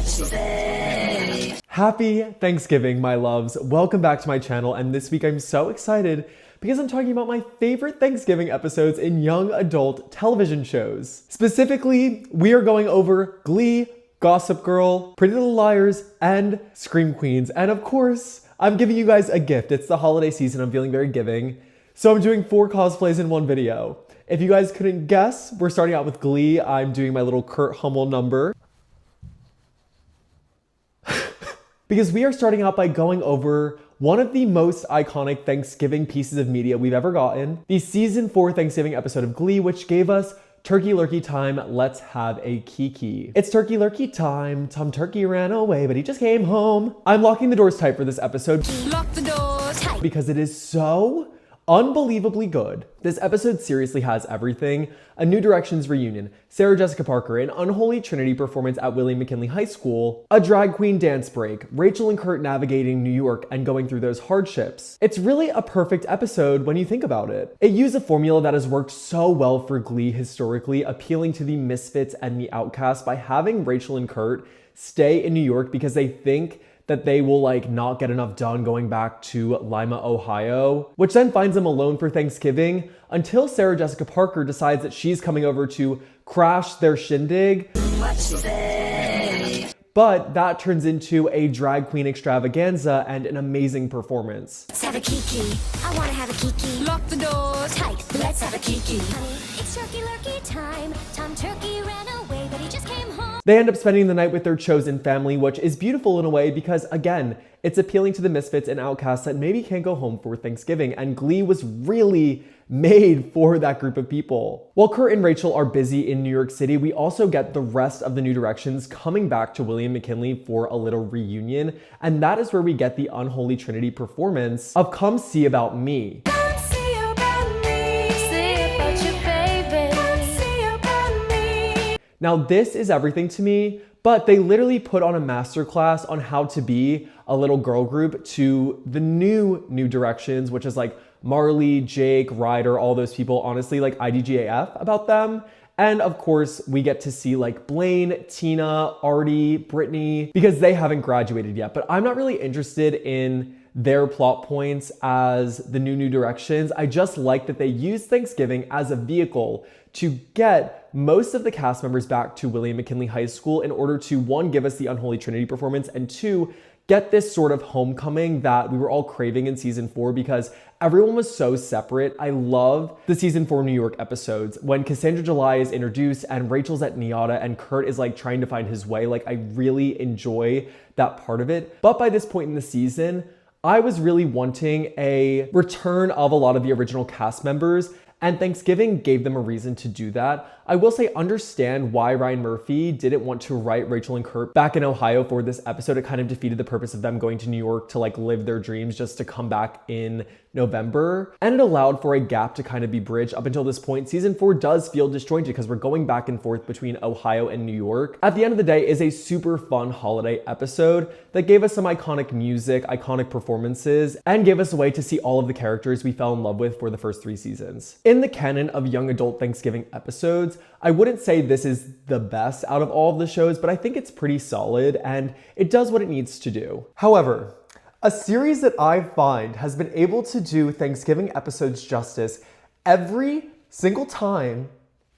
Watcha Say. Happy Thanksgiving, my loves. Welcome back to my channel, and this week I'm so excited because I'm talking about my favorite Thanksgiving episodes in young adult television shows. Specifically, we are going over Glee, Gossip Girl, Pretty Little Liars, and Scream Queens. And of course, I'm giving you guys a gift. It's the holiday season. I'm feeling very giving. So I'm doing 4 cosplays in one video. If you guys couldn't guess, we're starting out with Glee. I'm doing my little Kurt Hummel number. Because we are starting out by going over one of the most iconic Thanksgiving pieces of media we've ever gotten, the season 4 Thanksgiving episode of Glee, which gave us Turkey Lurkey Time, Let's Have a Kiki. It's Turkey Lurkey time, Tom Turkey ran away, but he just came home. I'm locking the doors tight for this episode. Lock the doors tight. Because it is so unbelievably good. This episode seriously has everything. A New Directions reunion, Sarah Jessica Parker, an unholy trinity performance at William McKinley High School, a drag queen dance break, Rachel and Kurt navigating New York and going through those hardships. It's really a perfect episode when you think about it. It used a formula that has worked so well for Glee historically, appealing to the misfits and the outcasts by having Rachel and Kurt stay in New York because they think that they will not get enough done going back to Lima, Ohio, which then finds them alone for Thanksgiving until Sarah Jessica Parker decides that she's coming over to crash their shindig. Watcha Say. But that turns into a drag queen extravaganza and an amazing performance. Let's have a kiki. I wanna have a kiki. Lock the doors tight. Let's have a kiki. Honey, it's turkey lurkey time. Tom Turkey ran away, but he just came home. They end up spending the night with their chosen family, which is beautiful in a way because, again, it's appealing to the misfits and outcasts that maybe can't go home for Thanksgiving, and Glee was really made for that group of people. While Kurt and Rachel are busy in New York City, we also get the rest of the New Directions coming back to William McKinley for a little reunion, and that is where we get the Unholy Trinity performance of Come See About Me. Come see about me. See about you, baby. Come see about me. Now, this is everything to me, but they literally put on a masterclass on how to be a little girl group to the New Directions, which is like Marley, Jake, Ryder, all those people, honestly, like IDGAF about them. And of course, we get to see like Blaine, Tina, Artie, Brittany, because they haven't graduated yet. But I'm not really interested in their plot points as the New Directions. I just like that they use Thanksgiving as a vehicle to get most of the cast members back to William McKinley High School in order to, 1, give us the Unholy Trinity performance, and 2, get this sort of homecoming that we were all craving in season 4 because everyone was so separate. I love the season 4 New York episodes when Cassandra July is introduced and Rachel's at NYADA and Kurt is like trying to find his way. Like, I really enjoy that part of it. But by this point in the season, I was really wanting a return of a lot of the original cast members, and Thanksgiving gave them a reason to do that. I will say, understand why Ryan Murphy didn't want to write Rachel and Kurt back in Ohio for this episode. It kind of defeated the purpose of them going to New York to live their dreams just to come back in November. And it allowed for a gap to kind of be bridged up until this point. Season 4 does feel disjointed because we're going back and forth between Ohio and New York. At the end of the day, is a super fun holiday episode that gave us some iconic music, iconic performances, and gave us a way to see all of the characters we fell in love with for the first 3 seasons. In the canon of young adult Thanksgiving episodes, I wouldn't say this is the best out of all of the shows, but I think it's pretty solid and it does what it needs to do. However, a series that I find has been able to do Thanksgiving episodes justice every single time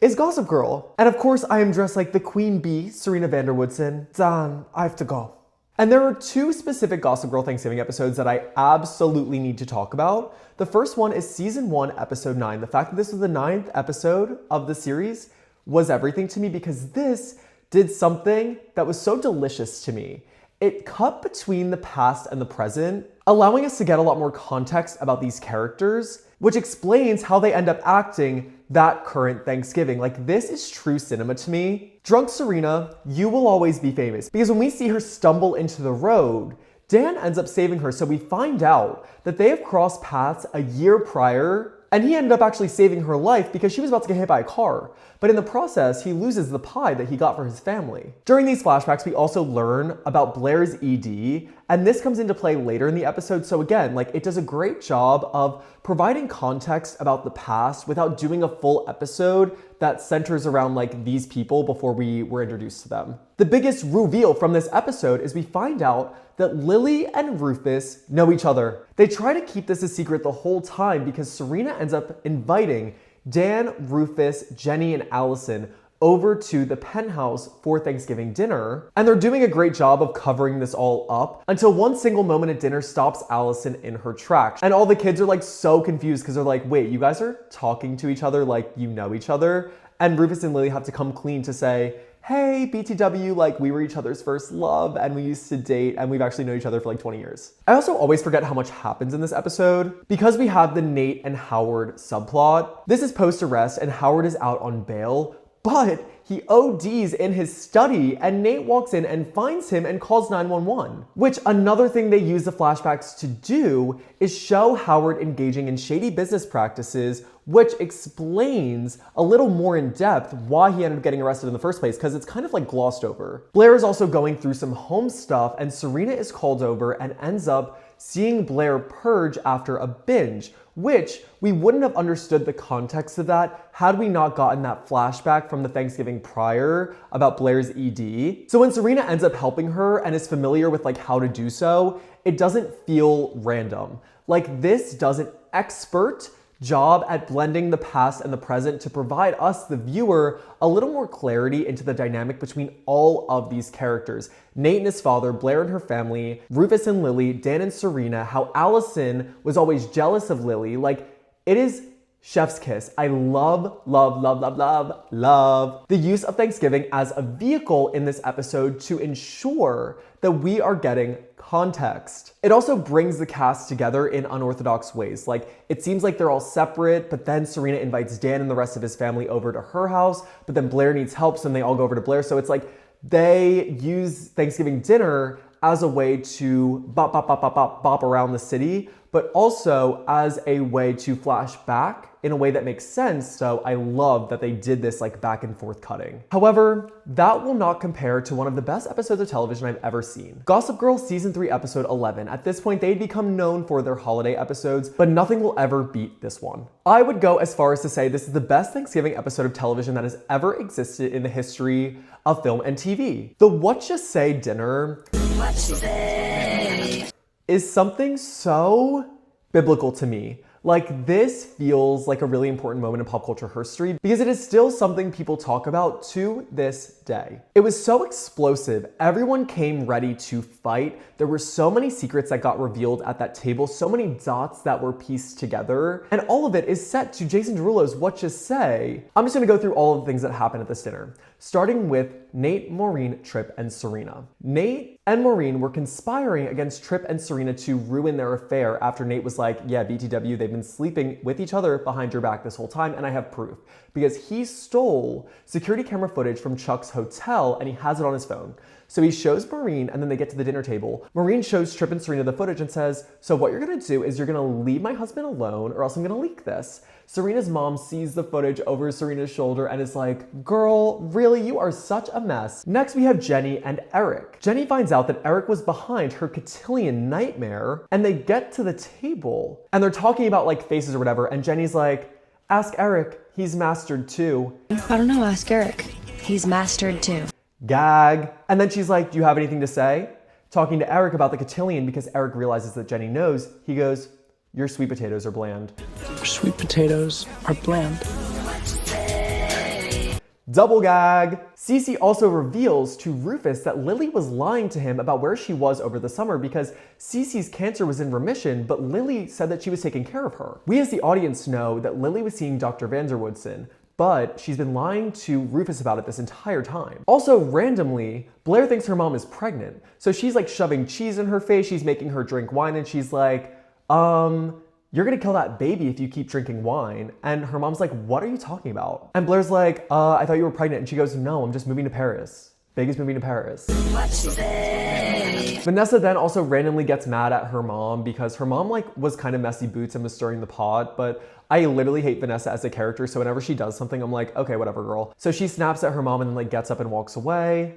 is Gossip Girl. And of course, I am dressed like the Queen Bee, Serena van der Woodsen. Dan, I have to go. And there are 2 specific Gossip Girl Thanksgiving episodes that I absolutely need to talk about. The first one is season 1, episode 9. The fact that this was the 9th episode of the series was everything to me because this did something that was so delicious to me. It cut between the past and the present, allowing us to get a lot more context about these characters, which explains how they end up acting that current Thanksgiving. Like, this is true cinema to me. Drunk Serena, you will always be famous, because when we see her stumble into the road, Dan ends up saving her, so we find out that they have crossed paths a year prior, and he ended up actually saving her life because she was about to get hit by a car. But in the process, he loses the pie that he got for his family. During these flashbacks, we also learn about Blair's ED, and this comes into play later in the episode. So again, it does a great job of providing context about the past without doing a full episode that centers around like these people before we were introduced to them. The biggest reveal from this episode is we find out that Lily and Rufus know each other. They try to keep this a secret the whole time because Serena ends up inviting Dan, Rufus, Jenny, and Allison over to the penthouse for Thanksgiving dinner, and they're doing a great job of covering this all up until one single moment at dinner stops Allison in her tracks. And all the kids are like so confused because they're like, wait, you guys are talking to each other like you know each other? And Rufus and Lily have to come clean to say, hey, BTW, like we were each other's first love and we used to date and we've actually known each other for like 20 years. I also always forget how much happens in this episode because we have the Nate and Howard subplot. This is post-arrest and Howard is out on bail, but he ODs in his study and Nate walks in and finds him and calls 911. Which another thing they use the flashbacks to do is show Howard engaging in shady business practices, which explains a little more in depth why he ended up getting arrested in the first place, because it's kind of like glossed over. Blair is also going through some home stuff and Serena is called over and ends up seeing Blair purge after a binge, which we wouldn't have understood the context of that had we not gotten that flashback from the Thanksgiving prior about Blair's ED. So when Serena ends up helping her and is familiar with like how to do so, it doesn't feel random. Like this does an expert job at blending the past and the present to provide us, the viewer, a little more clarity into the dynamic between all of these characters. Nate and his father, Blair and her family, Rufus and Lily, Dan and Serena, how Allison was always jealous of Lily. Like, it is chef's kiss. I love, love, love, love, love, love the use of Thanksgiving as a vehicle in this episode to ensure that we are getting context. It also brings the cast together in unorthodox ways. Like, it seems like they're all separate, but then Serena invites Dan and the rest of his family over to her house, but then Blair needs help, so then they all go over to Blair. So it's like they use Thanksgiving dinner as a way to bop around the city, but also as a way to flash back in a way that makes sense. So I love that they did this like back and forth cutting. However, that will not compare to one of the best episodes of television I've ever seen. Gossip Girl season 3 episode 11. At this point, they'd become known for their holiday episodes, but nothing will ever beat this one. I would go as far as to say this is the best Thanksgiving episode of television that has ever existed in the history of film and TV. The Watcha Say dinner is something so biblical to me. Like, this feels like a really important moment in pop culture history because it is still something people talk about to this day. It was so explosive. Everyone came ready to fight. There were so many secrets that got revealed at that table, so many dots that were pieced together, and all of it is set to Jason Derulo's Watcha Say. I'm just gonna go through all of the things that happened at this dinner, starting with Nate, Maureen, Tripp, and Serena. Nate and Maureen were conspiring against Tripp and Serena to ruin their affair after Nate was like, yeah, BTW, they've been sleeping with each other behind your back this whole time, and I have proof. Because he stole security camera footage from Chuck's hotel and he has it on his phone. So he shows Maureen and then they get to the dinner table. Maureen shows Tripp and Serena the footage and says, so what you're gonna do is you're gonna leave my husband alone or else I'm gonna leak this. Serena's mom sees the footage over Serena's shoulder and is like, girl, really, you are such a mess. Next, we have Jenny and Eric. Jenny finds out that Eric was behind her cotillion nightmare, and they get to the table and they're talking about like faces or whatever, and Jenny's like, ask Eric, he's mastered too. I don't know, ask Eric. He's mastered too. Gag. And then she's like, do you have anything to say? Talking to Eric about the cotillion because Eric realizes that Jenny knows, he goes, your sweet potatoes are bland. Your sweet potatoes are bland. Double gag. Cece also reveals to Rufus that Lily was lying to him about where she was over the summer because Cece's cancer was in remission, but Lily said that she was taking care of her. We as the audience know that Lily was seeing Dr. Vanderwoodson, but she's been lying to Rufus about it this entire time. Also, randomly, Blair thinks her mom is pregnant. So she's like shoving cheese in her face, she's making her drink wine, and she's like, you're gonna kill that baby if you keep drinking wine. And her mom's like, what are you talking about? And Blair's like, I thought you were pregnant. And she goes, no, I'm just moving to Paris. Biggest moving to Paris. Vanessa then also randomly gets mad at her mom because her mom like was kind of messy boots and was stirring the pot, but I literally hate Vanessa as a character, so whenever she does something, I'm like, okay, whatever, girl. So she snaps at her mom and then like gets up and walks away.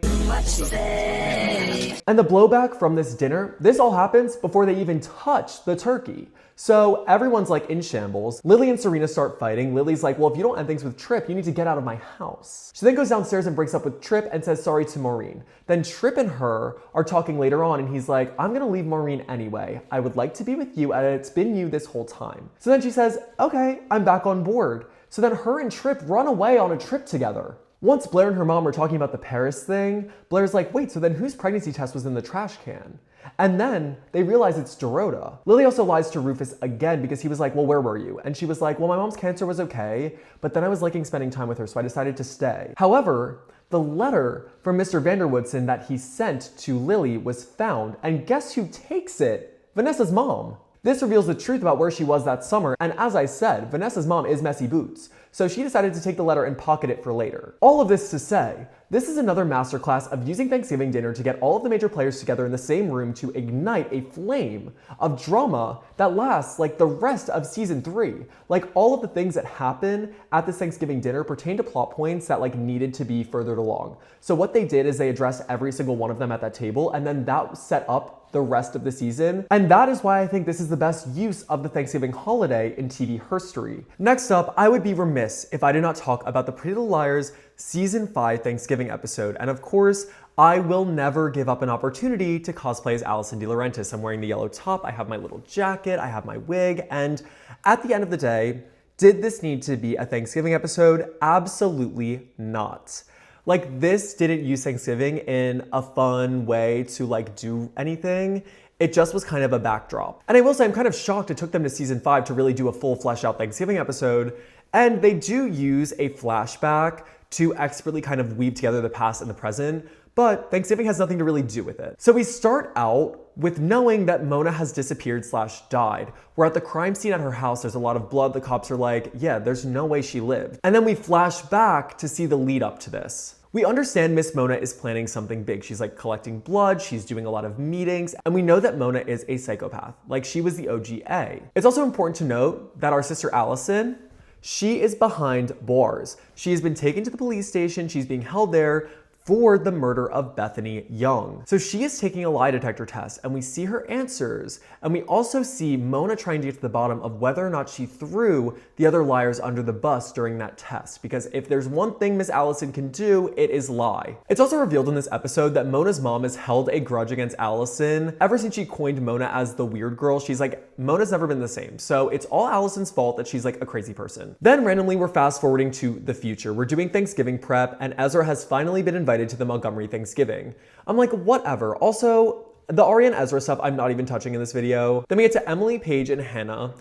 And the blowback from this dinner, this all happens before they even touch the turkey. So everyone's like in shambles. Lily and Serena start fighting. Lily's like, well, if you don't end things with Trip, you need to get out of my house. She then goes downstairs and breaks up with Trip and says sorry to Maureen. Then Trip and her are talking later on and he's like, I'm gonna leave Maureen anyway. I would like to be with you and it's been you this whole time. So then she says, okay, I'm back on board. So then her and Trip run away on a trip together. Once Blair and her mom are talking about the Paris thing, Blair's like, wait, so then whose pregnancy test was in the trash can? And then they realize it's Dorota. Lily also lies to Rufus again because he was like, well, where were you? And she was like, well, my mom's cancer was okay, but then I was liking spending time with her, so I decided to stay. However, the letter from Mr. Vanderwoodson that he sent to Lily was found, and guess who takes it? Vanessa's mom. This reveals the truth about where she was that summer, and as I said, Vanessa's mom is Messy Boots, so she decided to take the letter and pocket it for later. All of this to say, this is another masterclass of using Thanksgiving dinner to get all of the major players together in the same room to ignite a flame of drama that lasts like the rest of season 3. Like all of the things that happen at this Thanksgiving dinner pertain to plot points that like needed to be furthered along. So what they did is they addressed every single one of them at that table, and then that set up the rest of the season. And that is why I think this is the best use of the Thanksgiving holiday in TV herstory. Next up, I would be remiss if I did not talk about the Pretty Little Liars season 5 Thanksgiving episode. And of course, I will never give up an opportunity to cosplay as Allison De Laurentiis. I'm wearing the yellow top, I have my little jacket, I have my wig, and at the end of the day, did this need to be a Thanksgiving episode? Absolutely not. Like, this didn't use Thanksgiving in a fun way to like do anything. It just was kind of a backdrop. And I will say I'm kind of shocked it took them to season 5 to really do a full fleshed out Thanksgiving episode. And they do use a flashback to expertly kind of weave together the past and the present, but Thanksgiving has nothing to really do with it. So we start out with knowing that Mona has disappeared / died. We're at the crime scene at her house, there's a lot of blood, the cops are like, yeah, there's no way she lived. And then we flash back to see the lead up to this. We understand Miss Mona is planning something big. She's like collecting blood, she's doing a lot of meetings, and we know that Mona is a psychopath. Like she was the OGA. It's also important to note that our sister Allison, she is behind bars. She has been taken to the police station, she's being held there for the murder of Bethany Young. So she is taking a lie detector test and we see her answers, and we also see Mona trying to get to the bottom of whether or not she threw the other liars under the bus during that test, because if there's one thing Miss Allison can do, it is lie. It's also revealed in this episode that Mona's mom has held a grudge against Allison ever since she coined Mona as the weird girl. She's like, Mona's never been the same. So it's all Allison's fault that she's like a crazy person. Then randomly we're fast forwarding to the future. We're doing Thanksgiving prep and Ezra has finally been invited to the Montgomery Thanksgiving. I'm like, whatever. Also, the Arya and Ezra stuff I'm not even touching in this video. Then we get to Emily, Paige, and Hannah.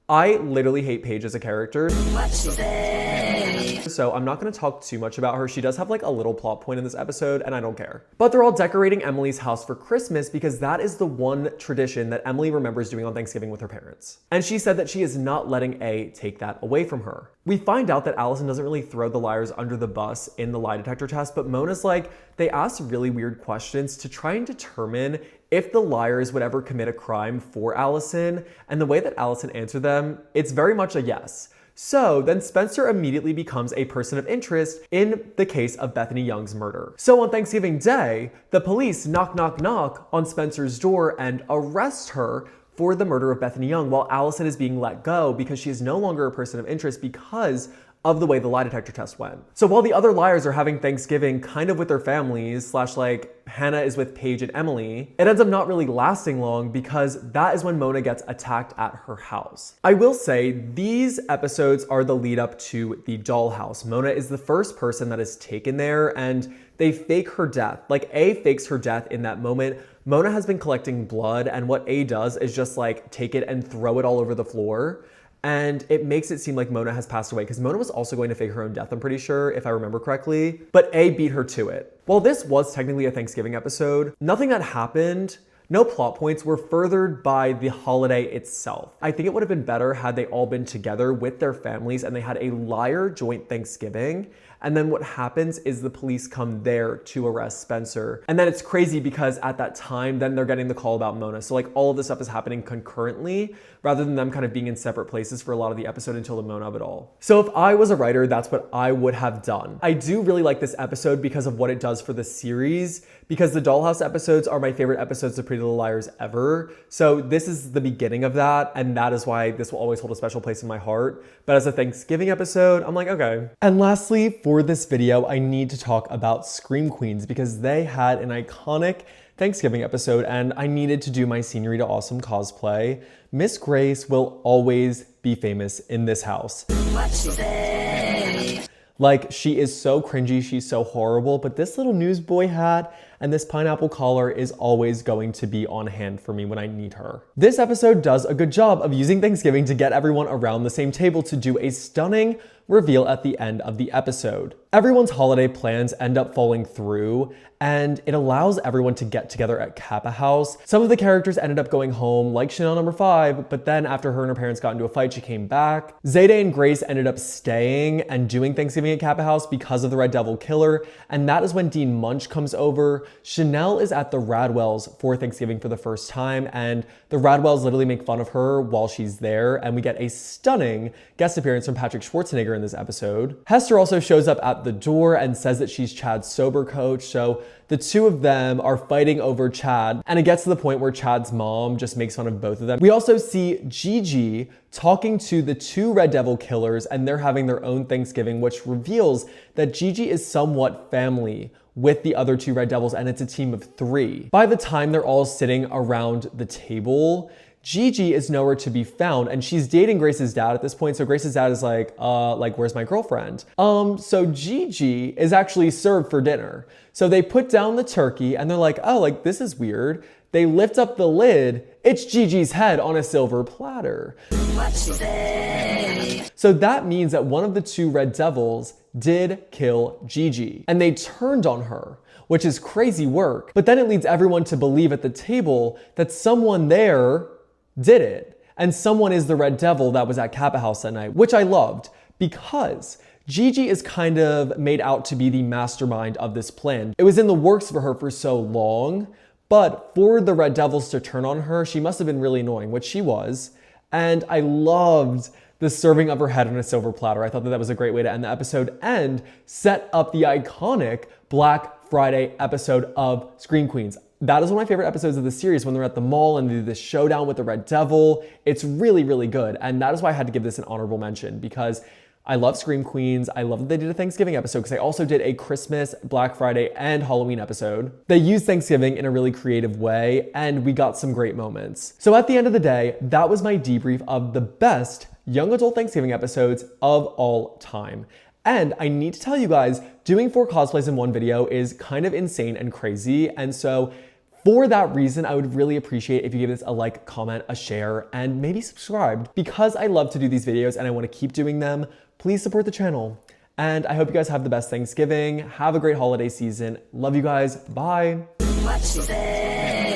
I literally hate Paige as a character. Watcha Say. So I'm not gonna talk too much about her. She does have like a little plot point in this episode and I don't care. But they're all decorating Emily's house for Christmas because that is the one tradition that Emily remembers doing on Thanksgiving with her parents. And she said that she is not letting A take that away from her. We find out that Allison doesn't really throw the liars under the bus in the lie detector test, but Mona's like, they ask really weird questions to try and determine if the liars would ever commit a crime for Allison, and the way that Allison answered them, it's very much a yes. So then Spencer immediately becomes a person of interest in the case of Bethany Young's murder. So on Thanksgiving Day, the police knock, knock, knock on Spencer's door and arrest her for the murder of Bethany Young while Allison is being let go because she is no longer a person of interest because of the way the lie detector test went. So while the other liars are having Thanksgiving kind of with their families, / like Hannah is with Paige and Emily, it ends up not really lasting long because that is when Mona gets attacked at her house. I will say these episodes are the lead up to the dollhouse. Mona is the first person that is taken there and they fake her death. Like A fakes her death in that moment. Mona has been collecting blood and what A does is just like take it and throw it all over the floor. And it makes it seem like Mona has passed away because Mona was also going to fake her own death, I'm pretty sure, if I remember correctly. But A beat her to it. While this was technically a Thanksgiving episode, nothing that happened, no plot points were furthered by the holiday itself. I think it would have been better had they all been together with their families and they had a liar joint Thanksgiving. And then what happens is the police come there to arrest Spencer. And then it's crazy because at that time, then they're getting the call about Mona. So like all of this stuff is happening concurrently rather than them kind of being in separate places for a lot of the episode until the Mona of it all. So if I was a writer, that's what I would have done. I do really like this episode because of what it does for the series, because the Dollhouse episodes are my favorite episodes of Pretty Little Liars ever. So this is the beginning of that, and that is why this will always hold a special place in my heart. But as a Thanksgiving episode, I'm like, okay. And lastly, for this video, I need to talk about Scream Queens because they had an iconic Thanksgiving episode and I needed to do my Senorita Awesome cosplay. Miss Grace will always be famous in this house. Watcha Say. Like, she is so cringy, she's so horrible, but this little newsboy hat and this pineapple collar is always going to be on hand for me when I need her. This episode does a good job of using Thanksgiving to get everyone around the same table to do a stunning reveal at the end of the episode. Everyone's holiday plans end up falling through, and it allows everyone to get together at Kappa House. Some of the characters ended up going home, like Chanel number 5, but then after her and her parents got into a fight, she came back. Zayday and Grace ended up staying and doing Thanksgiving at Kappa House because of the Red Devil killer, and that is when Dean Munch comes over. Chanel is at the Radwells for Thanksgiving for the first time, and the Radwells literally make fun of her while she's there, and we get a stunning guest appearance from Patrick Schwarzenegger in this episode. Hester also shows up at the door and says that she's Chad's sober coach, so the two of them are fighting over Chad, and it gets to the point where Chad's mom just makes fun of both of them. We also see Gigi talking to the 2 Red Devil killers, and they're having their own Thanksgiving, which reveals that Gigi is somewhat family with the other 2 Red Devils, and it's a team of 3. By the time they're all sitting around the table, Gigi is nowhere to be found, and she's dating Grace's dad at this point. So Grace's dad is like, where's my girlfriend? So Gigi is actually served for dinner. So they put down the turkey and they're like, oh, like this is weird. They lift up the lid. It's Gigi's head on a silver platter. Watcha Say. So that means that one of the 2 Red Devils did kill Gigi, and they turned on her, which is crazy work. But then it leads everyone to believe at the table that someone there did it, and someone is the Red Devil that was at Kappa House that night, which I loved because Gigi is kind of made out to be the mastermind of this plan. It was in the works for her for so long, but for the Red Devils to turn on her, she must have been really annoying, which she was. And I loved the serving of her head on a silver platter. I thought that was a great way to end the episode and set up the iconic Black Friday episode of Scream Queens. That is one of my favorite episodes of the series, when they're at the mall and they do this showdown with the Red Devil. It's really, really good. And that is why I had to give this an honorable mention, because I love Scream Queens. I love that they did a Thanksgiving episode because they also did a Christmas, Black Friday, and Halloween episode. They used Thanksgiving in a really creative way, and we got some great moments. So at the end of the day, that was my debrief of the best young adult Thanksgiving episodes of all time. And I need to tell you guys, doing 4 cosplays in one video is kind of insane and crazy. And so for that reason, I would really appreciate if you give this a like, comment, a share, and maybe subscribe. Because I love to do these videos and I want to keep doing them, please support the channel. And I hope you guys have the best Thanksgiving. Have a great holiday season. Love you guys. Bye. Watcha Say.